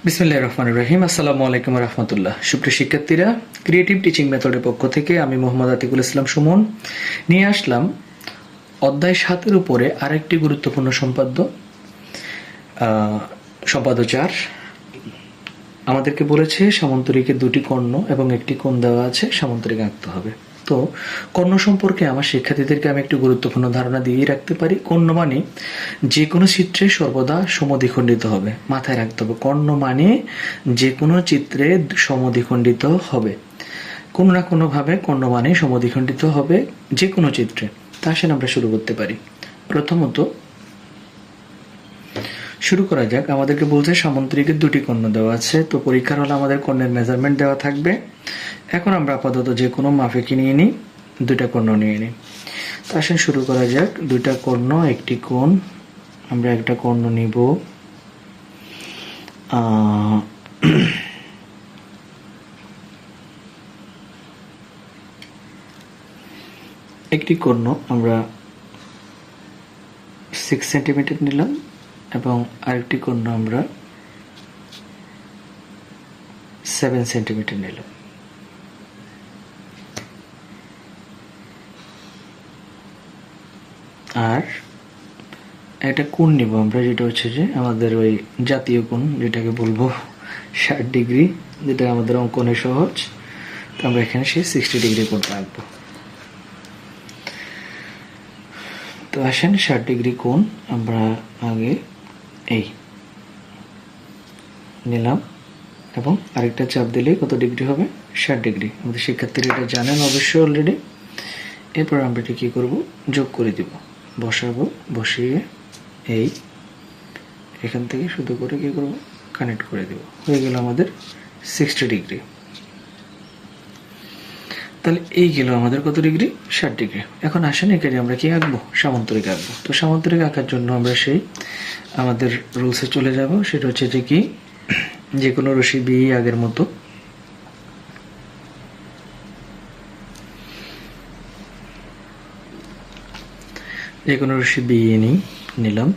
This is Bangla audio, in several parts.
বিসমিল্লাহির রহমানির রহিম। আসসালামু আলাইকুম ওয়া রাহমাতুল্লাহ। সুপ্রিয় শিক্ষার্থীরা, ক্রিয়েটিভ টিচিং মেথডের পক্ষ থেকে আমি মোহাম্মদ আতিকুল ইসলাম সুমন নিয়ে আসলাম অধ্যায় 7-এর উপরে আরেকটি গুরুত্বপূর্ণ সম্পাদ্য 4। আমাদেরকে বলেছে সামন্তরিকের দুটি কর্ণ এবং একটি কোণ দেওয়া আছে, সামন্তরিক আঁকতে হবে। তো কর্ণ সম্পর্কে আমার শিক্ষার্থীদেরকে আমি একটু গুরুত্বপূর্ণ ধারণা দিয়েই রাখতে পারি। কর্ণ মানে যে কোনো চিত্রে সর্বদা সমদ্বিখণ্ডিত হবে, মাথায় রাখতে হবে। কর্ণ মানে যে কোনো চিত্রে সমদ্বিখণ্ডিত হবে, কোনো না কোনোভাবে কর্ণ মানে সমদ্বিখণ্ডিত হবে যে কোনো চিত্রে। তা আসেন আমরা শুরু করতে পারি। প্রথমত শুরু করা যাক। আমাদেরকে বলছে সামন্তরিকের দুটি কর্ণ দেওয়া আছে, তো পরীক্ষার হলে আমাদের কর্ণের মেজারমেন্ট দেওয়া থাকবে। এখন আমরা আপাতত যে কোনো মাফিকে নিয়ে নিই, দুইটা কর্ণ নিয়ে নিই। তো আসেন শুরু করা যাক। দুইটা কর্ণ, একটি কোণ। আমরা একটা কর্ণ নিব, একটি কর্ণ আমরা 6 সেন্টিমিটার নিলাম এবং আরেকটি কর্ণ আমরা 7 সেন্টিমিটার নিলাম। আর একটা কোণ নিব আমরা, যেটা হচ্ছে যে আমাদের ওই জাতীয় কোণ, যেটাকে বলবো 60 ডিগ্রি, যেটা আমাদের অঙ্কনে সহজ। তো আমরা এখানে সেই 60 ডিগ্রি কোণ রাখবো। তো আসেন 60 ডিগ্রি কোণ আমরা আগে এই নিলাম এবং আরেকটা চাপ দিলে কত ডিগ্রি হবে? 60 ডিগ্রি। আমাদের শিক্ষার্থীরা এটা জানেন অবশ্যই অলরেডি। এরপর আমরা এটা কী করবো? যোগ করে দিব, বসাবো। বসিয়ে এই এখান থেকে শুধু করে কী করবো? কানেক্ট করে দেব। হয়ে গেল আমাদের 60 ডিগ্রি। তাহলে এই গেল আমাদের কত ডিগ্রি? 60 ডিগ্রি। এখন আসেন এখানে আমরা কি আঁকবো? সামন্তরিক আঁকবো। তো সামন্তরিক আঁকার জন্য আমরা সেই আমাদের রুলসে চলে যাব। সেটা হচ্ছে যে কি, যে কোনো রশ্মি বি আগের মতো যে কোনো রশ্মি বি নিলাম।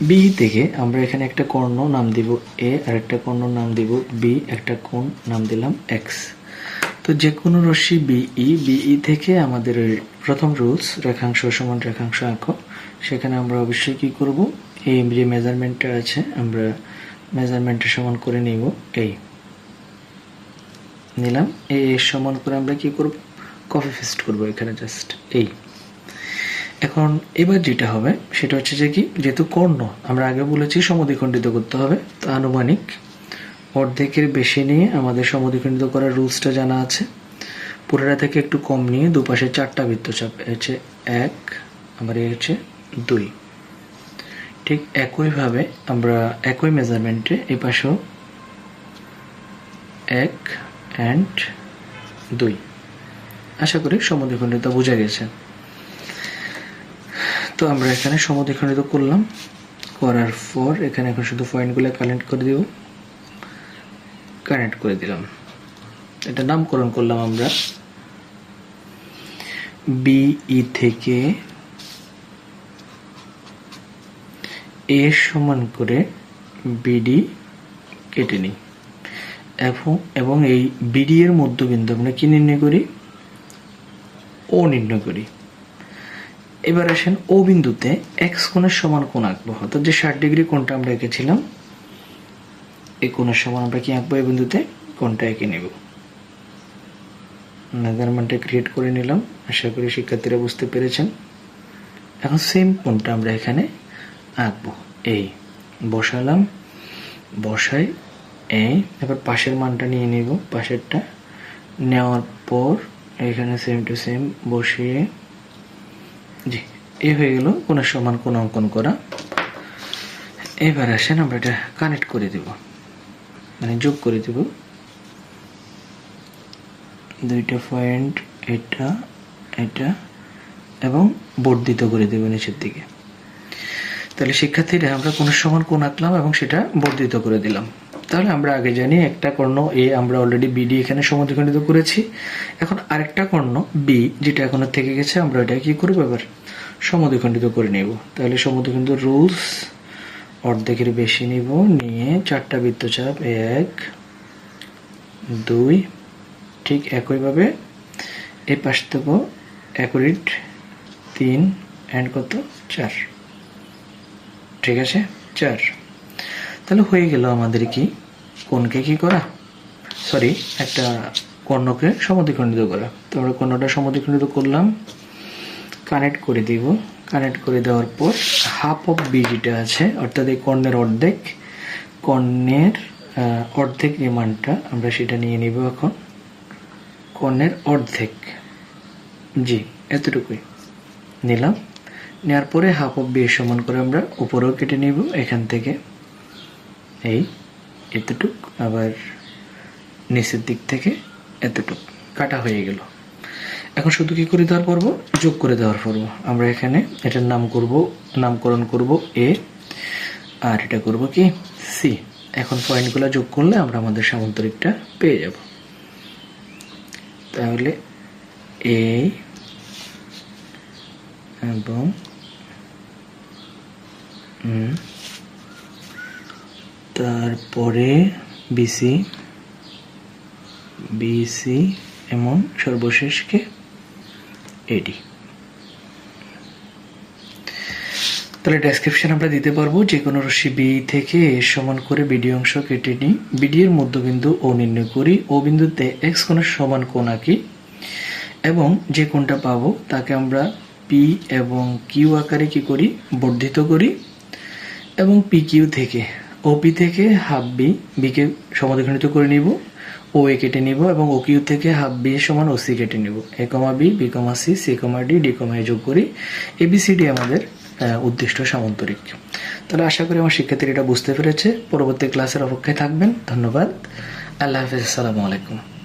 বি থেকে আমরা এখানে একটা কর্ণ নাম দিব এ, আর একটা কর্ণ নাম দিব বি, একটা কোণ নাম দিলাম এক্স। তো যে কোনো রশ্মি বিই থেকে আমাদের প্রথম রুলস, রেখাংশ সমান রেখাংশ আঁকো। সেখানে আমরা অবশ্যই কি করব? এই যে মেজারমেন্টটা আছে, আমরা মেজারমেন্টটা সমান করে নিব। এই নিলাম, এই সমান করে আমরা কি করব? কপি পেস্ট করব এখানে জাস্ট এই। এখন এবার যেটা হবে সেটা হচ্ছে যে কি, যেহেতু কর্ণ আমরা আগে বলেছি সমদ্বিখণ্ডিত করতে হবে, তো আনুমানিক অর্ধেকের বেশি নিয়ে আমাদের সমদ্বিখণ্ডিত করার রুলসটা জানা আছে। পুরোটা থেকে একটু কম নিয়ে দুপাশে 4টা বৃত্তচাপ, হচ্ছে 1, আবার এই হচ্ছে 2। ঠিক একইভাবে আমরা একই মেজারমেন্টে এই পাশেও 1 and 2। আশা করি সমদ্বিখণ্ডিত বোঝা গেছে। তো আমরা এখানে সমদ্বিখণ্ডিত করলাম, করার পর এখানে এখন শুধু পয়েন্টগুলো কানেক্ট করে দিব। কানেক্ট করে দিলাম, এটা নামকরণ করলাম আমরা বিই থেকে এ সমান করে বিডি কেটে নিই এবং এই বিডি এর মধ্যবিন্দু আমরা কি নির্ণয় করি? ও নির্ণয় করি। এবার আসেন ও বিন্দুতে এক্স কোণের সমান কোণ আঁকবো। অর্থাৎ যে 60 ডিগ্রি কোণটা আমরা এঁকেছিলাম, এই কোণের সমান আমরা কি আঁকবো? এই বিন্দুতে কোণটা এঁকে নেব। মেজারমেন্টটা ক্রিয়েট করে নিলাম। আশা করি শিক্ষার্থীরা বুঝতে পেরেছেন। এখন সেম কোণটা আমরা এখানে আঁকবো। এই বসালাম, বসাই এই। এবার পাশের মানটা নিয়ে নিব। পাশেরটা নেওয়ার পর এখানে সেম টু সেম বসিয়ে, জি, এই হয়ে গেল কোণের সমান কোণ অঙ্কন করা। এবার আসেন আমরা এটা কানেক্ট করে দেব, মানে যোগ করে দেব দুইটা পয়েন্ট, এটা এটা, এবং বর্ধিত করে দেব নিচের দিকে। তাহলে শিক্ষার্থীরা আমরা কোণের সমান কোণ আঁকলাম এবং সেটা বর্ধিত করে দিলাম। তাহলে আমরা আগে জানি একটা কর্ণ এ আমরা অলরেডি বিডি এখানে সমদ্বিখণ্ডিত করেছি। এখন আরেকটা কর্ণ বি, যেটা এখনো থেকে গেছে, আমরা এটা কি করবো? এবার সমদ্বিখণ্ডিত করে নেব। তাহলে সমদ্বিখণ্ডিত রুলস অর্ধেকের বেশি নিব, নিয়ে 4টা বৃত্তচাপ 1 2, ঠিক একইভাবে এই পাশ থেকে অ্যাকুরেট 3 অ্যান্ড কত 4, ঠিক আছে 4। তাহলে হয়ে গেল আমাদের কি কোণকে কি করা, সরি একটা কর্ণকে সমদ্বিখণ্ডিত করা। তো আমরা কর্ণটা সমদ্বিখণ্ডিত করলাম, কানেক্ট করে দিব। কানেক্ট করে দেওয়ার পর হাফ অফ বি যেটা আছে, অর্থাৎ এই কর্ণের অর্ধেক, কর্ণের অর্ধেক যে মানটা আমরা সেটা নিয়ে নিব এখন। কর্ণের অর্ধেক, জি এতটুকুই নিলাম। নেওয়ার পরে হাফ অফ বি এর সমান করে আমরা উপরেও কেটে নিব, এখান থেকে এই এতটুক, আবার নিচের দিক থেকে এতটুক কাটা হয়ে গেল। এখন শুধু কি করে দেওয়ার পর্ব, যোগ করে দেওয়ার পর্ব। আমরা এখানে এটার নামকরণ করব এ, আর এটা করব কি সি। এখন পয়েন্টগুলো যোগ করলে আমরা আমাদের সামান্তরিকটা পেয়ে যাব। তাহলে এ এবং তারপরে বিসি, বিসি এমন সর্বশেষকে এডি। তাহলে ডেসক্রিপশন আমরা দিতে পারবো যে কোনো রশ্মি বি থেকে এর সমান করে বিডি অংশ কেটে নিই, বিডি এর মধ্যবিন্দু ও নির্ণয় করি, ও বিন্দুতে এক্স কোণের সমান কোণ আঁকি এবং যে কোণটা পাবো তাকে আমরা পি এবং কিউ আকারে কি করি বর্ধিত করি, এবং পি কিউ থেকে ওপি থেকে হাফ বি, বিকে সমদ্বিখণ্ডিত করে নিব, ও এ কেটে নিব এবং ও কিউ থেকে হাফ বি সমান ও সি কেটে নিব, এ কমা B, B comma C, c comma D, D কমা এ যোগ করি, এবিসিডি আমাদের উদ্দিষ্ট সামান্তরিক। তাহলে আশা করি আমার শিক্ষার্থীরা এটা বুঝতে পেরেছে। পরবর্তী ক্লাসের অপেক্ষায় থাকবেন। ধন্যবাদ। আল্লাহ হাফেজ। আসসালামু আলাইকুম।